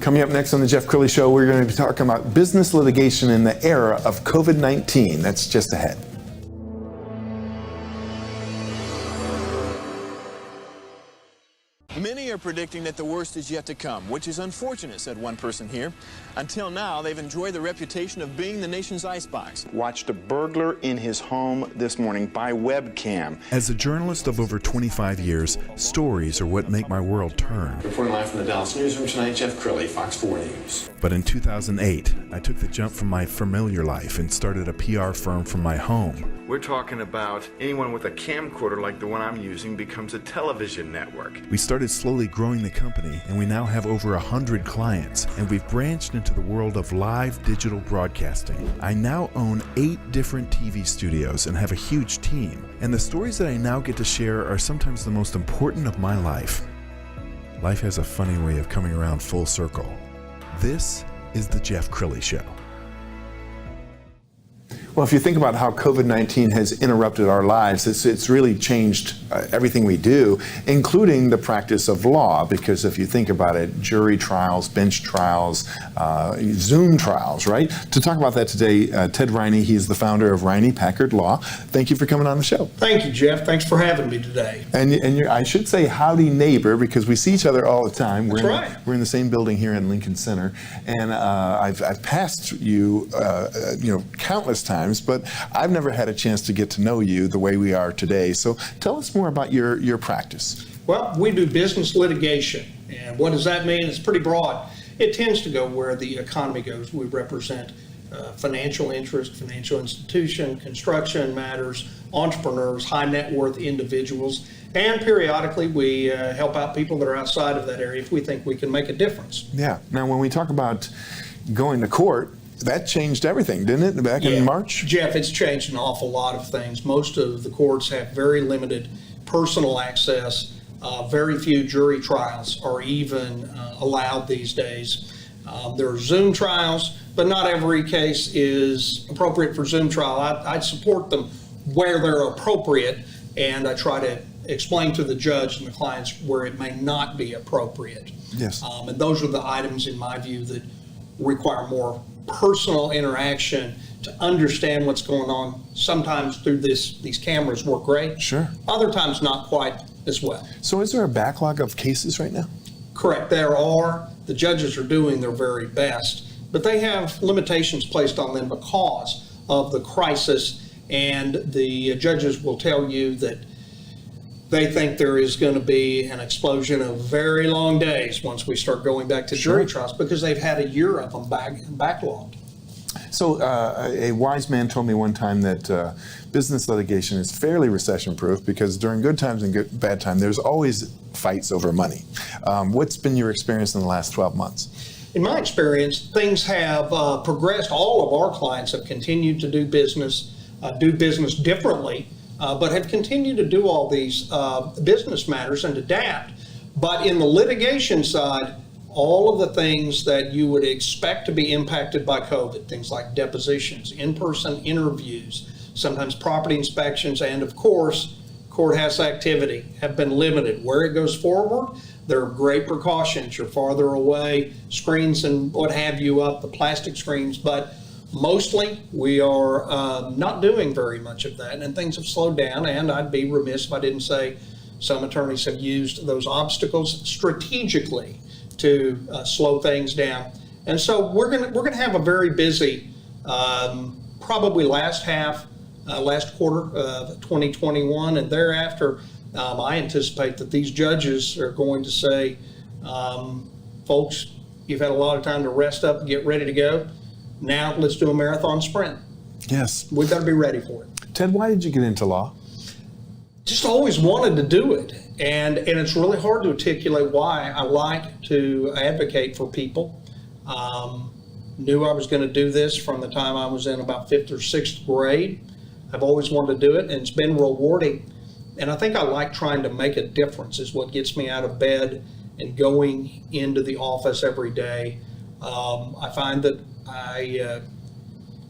Coming up next on the Jeff Crilley Show, we're going to be talking about business litigation in the era of COVID-19. That's just ahead. Many are predicting that the worst is yet to come, which is unfortunate, said one person here. Until now, they've enjoyed the reputation of being the nation's icebox. Watched a burglar in his home this morning by webcam. As a journalist of over 25 years, stories are what make my world turn. Reporting live from the Dallas newsroom tonight, Jeff Crilley, Fox 4 News. But in 2008, I took the jump from my familiar life and started a PR firm from my home. We're talking about anyone with a camcorder like the one I'm using becomes a television network. We started slowly growing the company, and we now have over 100 clients, and we've branched into the world of live digital broadcasting. I now own 8 different TV studios and have a huge team, and the stories that I now get to share are sometimes the most important of my life. Life has a funny way of coming around full circle. This is the Jeff Crilley Show. Well, if you think about how COVID-19 has interrupted our lives, it's really changed everything we do, including the practice of law, because if you think about it, jury trials, bench trials, Zoom trials, right? To talk about that today, Ted Riney, he's the founder of Riney Packard Law. Thank you for coming on the show. Thank you, Jeff. Thanks for having me today. And I should say howdy neighbor, because we see each other all the time. That's right. We're in the same building here in Lincoln Center, and I've passed you, countless times, but I've never had a chance to get to know you the way we are today. So tell us more about your practice. Well, we do business litigation, and what does that mean? It's pretty broad. It tends to go where the economy goes. We represent financial interest, financial institution, construction matters, entrepreneurs, high net worth individuals, and periodically we help out people that are outside of that area if we think we can make a difference. Yeah. Now, when we talk about going to court, that changed everything, didn't it, back in March? Jeff, it's changed an awful lot of things. Most of the courts have very limited personal access. Very few jury trials are even allowed these days. There are Zoom trials, but not every case is appropriate for Zoom trial. I support them where they're appropriate, and I try to explain to the judge and the clients where it may not be appropriate. Yes. And those are the items, in my view, that require more personal interaction to understand what's going on. Sometimes through these cameras work great. Sure. Other times not quite as well. So is there a backlog of cases right now? Correct, there are. The judges are doing their very best, but they have limitations placed on them because of the crisis, and the judges will tell you that they think there is going to be an explosion of very long days once we start going back to jury trials, because they've had a year of them backlogged. So a wise man told me one time that business litigation is fairly recession-proof because during good times and bad times, there's always fights over money. What's been your experience in the last 12 months? In my experience, things have progressed. All of our clients have continued to do business differently, but have continued to do all these business matters and adapt. But in the litigation side, all of the things that you would expect to be impacted by COVID, things like depositions, in-person interviews, sometimes property inspections, and of course, courthouse activity have been limited. Where it goes forward, there are great precautions. You're farther away, screens and what have you up, the plastic screens, but mostly we are not doing very much of that, and things have slowed down, and I'd be remiss if I didn't say some attorneys have used those obstacles strategically to slow things down. And so we're gonna have a very busy, probably last quarter of 2021, and thereafter, I anticipate that these judges are going to say, folks, you've had a lot of time to rest up and get ready to go. Now let's do a marathon sprint. Yes. We've got to be ready for it. Ted, why did you get into law? Just always wanted to do it. And it's really hard to articulate why. I like to advocate for people. Knew I was going to do this from the time I was in about 5th or 6th grade. I've always wanted to do it, and it's been rewarding. And I think I like trying to make a difference is what gets me out of bed and going into the office every day. I find that I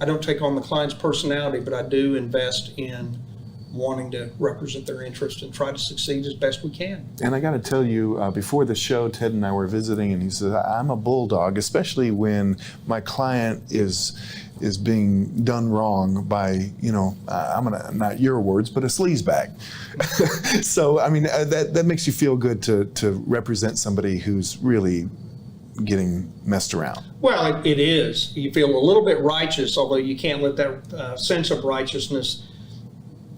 don't take on the client's personality, but I do invest in wanting to represent their interest and try to succeed as best we can. And I got to tell you, before the show, Ted and I were visiting, and he said, I'm a bulldog, especially when my client is being done wrong by, I'm gonna, not your words, but a sleazebag. So, I mean, that makes you feel good to represent somebody who's really getting messed around. Well, it is. You feel a little bit righteous, although you can't let that sense of righteousness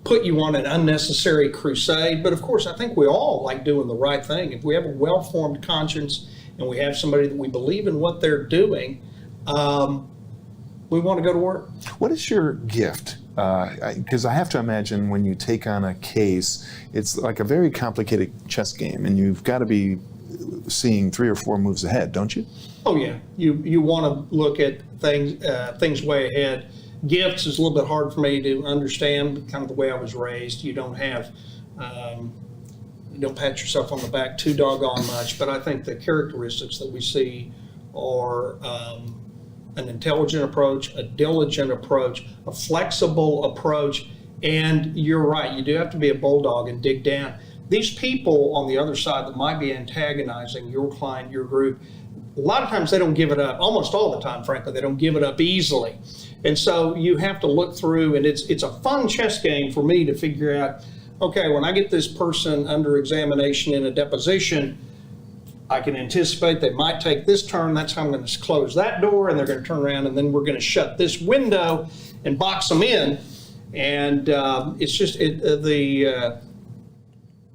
put you on an unnecessary crusade. But of course, I think we all like doing the right thing. If we have a well-formed conscience and we have somebody that we believe in what they're doing, we want to go to work. What is your gift? Because I have to imagine when you take on a case, it's like a very complicated chess game, and you've got to be seeing 3 or 4 moves ahead, don't you? Oh yeah, you want to look at things way ahead. Gifts is a little bit hard for me to understand, kind of the way I was raised. You don't have, you don't pat yourself on the back too doggone much, but I think the characteristics that we see are an intelligent approach, a diligent approach, a flexible approach, and you're right, you do have to be a bulldog and dig down. These people on the other side that might be antagonizing your client, your group, a lot of times they don't give it up, almost all the time, frankly, they don't give it up easily. And so you have to look through, and it's a fun chess game for me to figure out, okay, when I get this person under examination in a deposition, I can anticipate they might take this turn, that's how I'm going to close that door, and they're going to turn around, and then we're going to shut this window and box them in. And it's just,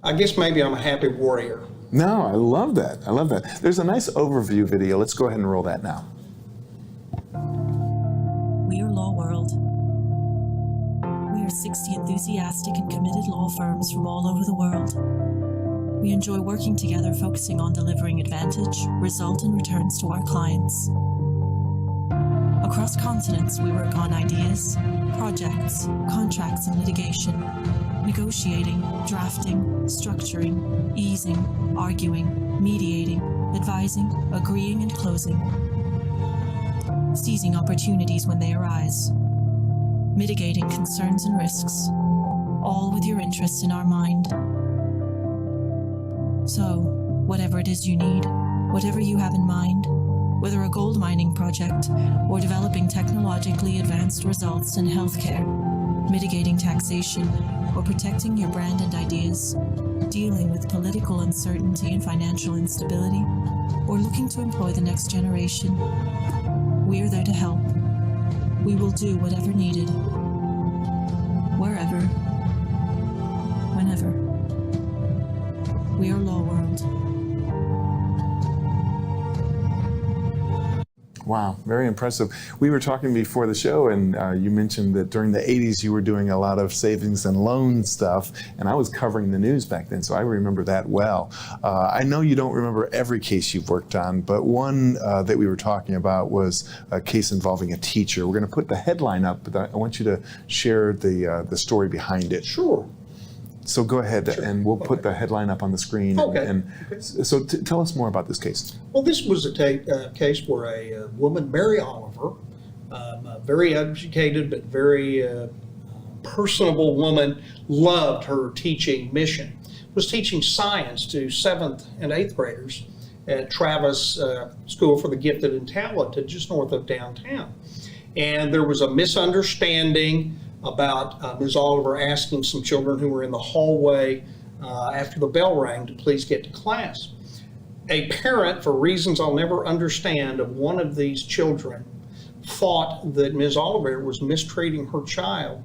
I guess maybe I'm a happy warrior. No, I love that. I love that. There's a nice overview video. Let's go ahead and roll that now. We are Lowworld. We are 60 enthusiastic and committed law firms from all over the world. We enjoy working together, focusing on delivering advantage, result, and returns to our clients. Across continents, we work on ideas, projects, contracts, and litigation, negotiating, drafting, structuring, easing, arguing, mediating, advising, agreeing, and closing. Seizing opportunities when they arise, mitigating concerns and risks, all with your interests in our mind. So, whatever it is you need, whatever you have in mind, whether a gold mining project or developing technologically advanced results in healthcare, mitigating taxation, or protecting your brand and ideas, dealing with political uncertainty and financial instability, or looking to employ the next generation, we are there to help. We will do whatever needed, wherever, whenever. We are Lowworld. Wow, very impressive. We were talking before the show, and you mentioned that during the 80s you were doing a lot of savings and loan stuff, and I was covering the news back then, so I remember that well. I know you don't remember every case you've worked on, but one that we were talking about was a case involving a teacher. We're going to put the headline up, but I want you to share the story behind it. Sure. So go ahead, sure. And we'll put the headline up on the screen. Okay. So tell us more about this case. Well, this was a case where a woman, Mary Oliver, a very educated but very personable woman, loved her teaching mission, was teaching science to 7th and 8th graders at Travis School for the Gifted and Talented, just north of downtown. And there was a misunderstanding about Ms. Oliver asking some children who were in the hallway after the bell rang to please get to class. A parent, for reasons I'll never understand, of one of these children thought that Ms. Oliver was mistreating her child,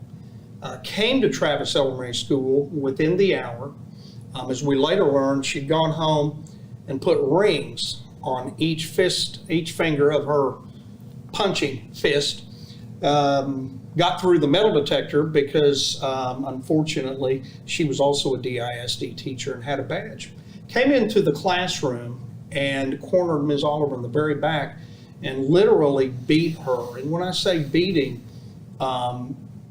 came to Travis Elementary School within the hour. As we later learned, she'd gone home and put rings on each finger of her punching fist. Got through the metal detector because, unfortunately, she was also a DISD teacher and had a badge. Came into the classroom and cornered Ms. Oliver in the very back and literally beat her. And when I say beating,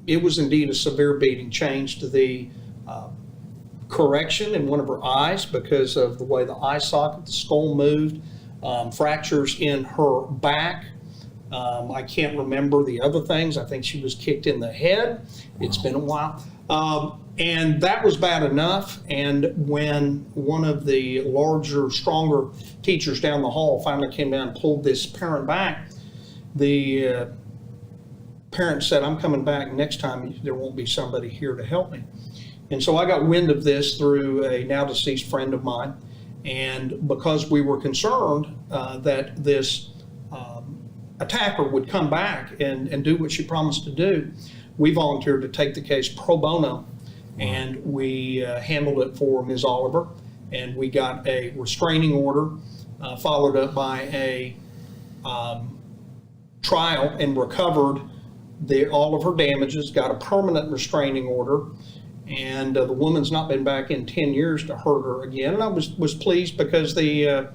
it was indeed a severe beating. Changed the correction in one of her eyes because of the way the eye socket, the skull moved, fractures in her back, I can't remember the other things. I think she was kicked in the head. It's been a while. And that was bad enough. And when one of the larger, stronger teachers down the hall finally came down and pulled this parent back, the parent said, "I'm coming back next time. There won't be somebody here to help me." And so I got wind of this through a now deceased friend of mine. And because we were concerned that this attacker would come back and do what she promised to do, we volunteered to take the case pro bono, and we handled it for Ms. Oliver, and we got a restraining order followed up by a trial, and recovered all of her damages, got a permanent restraining order, and the woman's not been back in 10 years to hurt her again. And I was pleased because the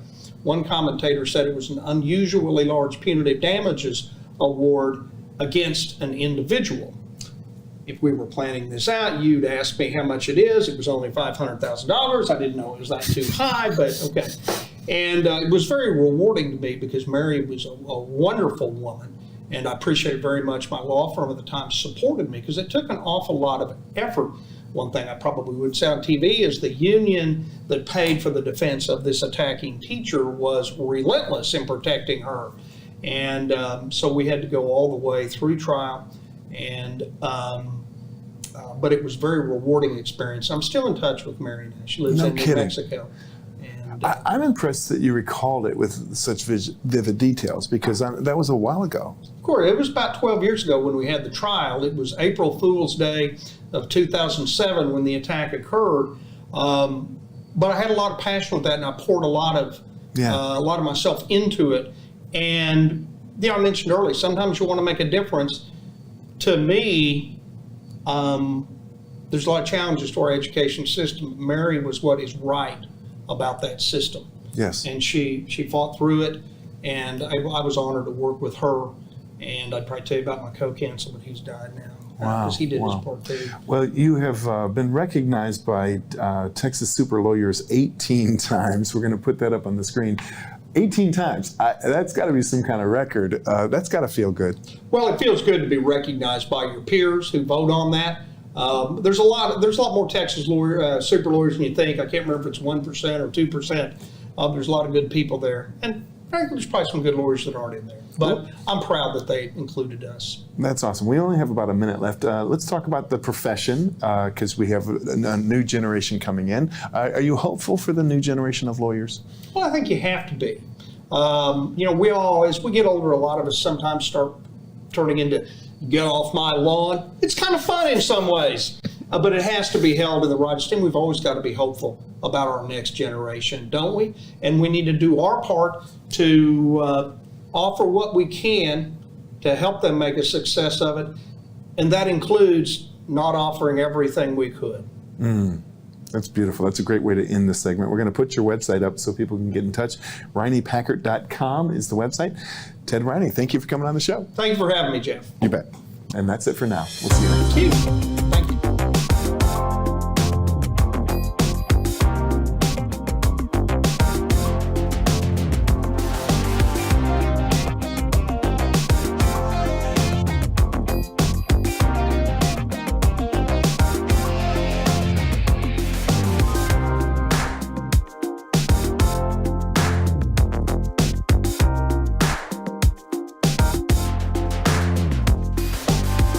one commentator said it was an unusually large punitive damages award against an individual. If we were planning this out, you'd ask me how much it is. It was only $500,000. I didn't know it was that too high, but okay. And it was very rewarding to me because Mary was a wonderful woman, and I appreciated very much my law firm at the time supported me because it took an awful lot of effort. One thing I probably would say on TV is the union that paid for the defense of this attacking teacher was relentless in protecting her. And so we had to go all the way through trial, and but it was a very rewarding experience. I'm still in touch with Mary now. She lives in New Mexico. And, I'm impressed that you recalled it with such vivid details, because that was a while ago. Of course, it was about 12 years ago when we had the trial. It was April Fool's Day of 2007 when the attack occurred. But I had a lot of passion with that, and I poured a lot of myself into it. And I mentioned earlier, sometimes you want to make a difference. To me, there's a lot of challenges to our education system. Mary was what is right about that system. Yes. And she fought through it, and I was honored to work with her. And I'd probably tell you about my co-counsel, but he's died now. Wow. Because he did his part too. Well, you have been recognized by Texas Super Lawyers 18 times. We're going to put that up on the screen. 18 times. That's got to be some kind of record. That's got to feel good. Well, it feels good to be recognized by your peers who vote on that. There's a lot more Texas super lawyers than you think. I can't remember if it's 1% or 2%. There's a lot of good people there, and frankly, there's probably some good lawyers that aren't in there. But I'm proud that they included us. That's awesome. We only have about a minute left. Let's talk about the profession, because we have a new generation coming in. Are you hopeful for the new generation of lawyers? Well, I think you have to be. We all, as we get older, a lot of us sometimes start turning into get off my lawn. It's kind of fun in some ways, but it has to be held in the right esteem. We've always got to be hopeful about our next generation, don't we? And we need to do our part to offer what we can to help them make a success of it. And that includes not offering everything we could. That's beautiful. That's a great way to end this segment. We're going to put your website up so people can get in touch. RineyPackard.com is the website. Ted Riney, thank you for coming on the show. Thank you for having me, Jeff. You bet. And that's it for now. We'll see you next time. Thank you.